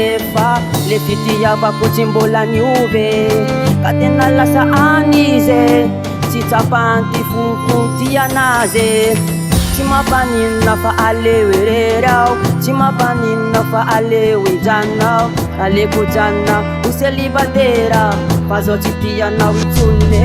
kanefa le fitiavako tsy mbola niove ka tena lasa anize tsy tsapanty foko ty anazy tsy mampanina fa aleo ererao tsy mampanina fa aleo ijanao aleko janna ho celibatera fa zao tsy tianao itsone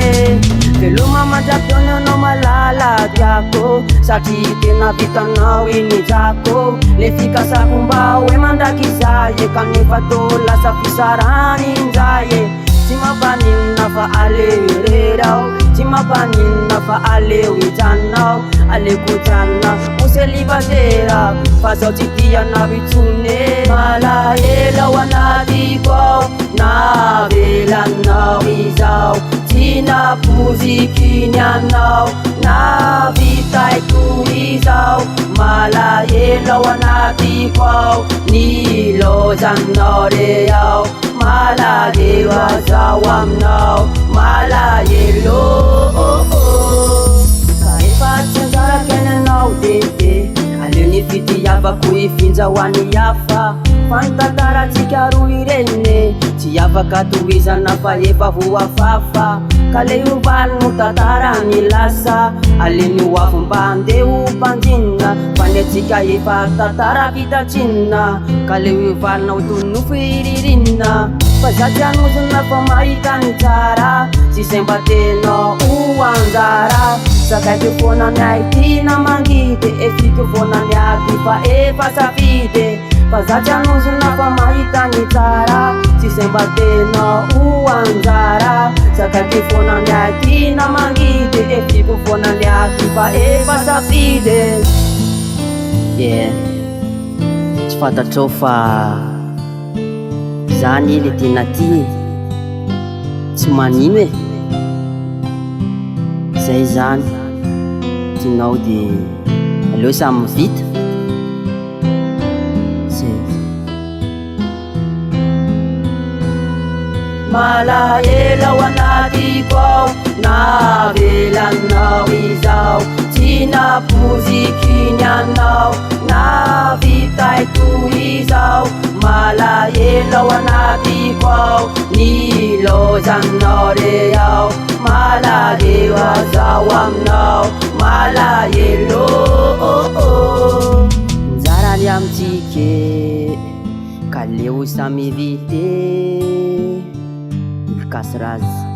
veloma mandrapiony anao malala tiako satria tena vitanao inijako le fikasako mba hoe mandraky zaye kanefa tô lasa fisarany injaye tsy mampanina fa aleo ererao tsy mampanina fa aleo ijanao aleko janna ho celibatera fa zao tsy tianao itsone malahelo ao anatiko ao navelanao izao tsy napozikiny anao navitaiko izao malahelo ao anatiko ao nilozanao re ao malahelo azao aminao malahelo efa tsy anjara fiainanao dede aleo ny fitiavako ifinjahoany hafa fantantaratsika roa irene tsy afaka tohizana fa efa voafafa ka le ovalino tantarany lasa aleny hoafo mba andeho mpanjinna fa ny atsika efa tantara vitatsinna ka le ovalina ho tonofo iririnna fa zaty anozona fa mahitany tsara tsy zay mba tenao ho anjara sakaiky fonany aitina mangidy efiko fonany aty fa efa safide fa zaty anozona fa mahitany tsara tsy zay mba tenao ho anjara sakaiky fonany aitina mangidy efiko fonany aty fa efa safide tsy fantatrao fa zany le tena ty tsy manino e zay zany tinao de aleo samy vita malahelo ao anatiko ao navelanao izao tsy napozikiny anao navitaiko izao malahelo ao anatiko ao nilozanao re ao malahelo azao aminao malahelo njarany amitsike ka leo samy vite mikasy razy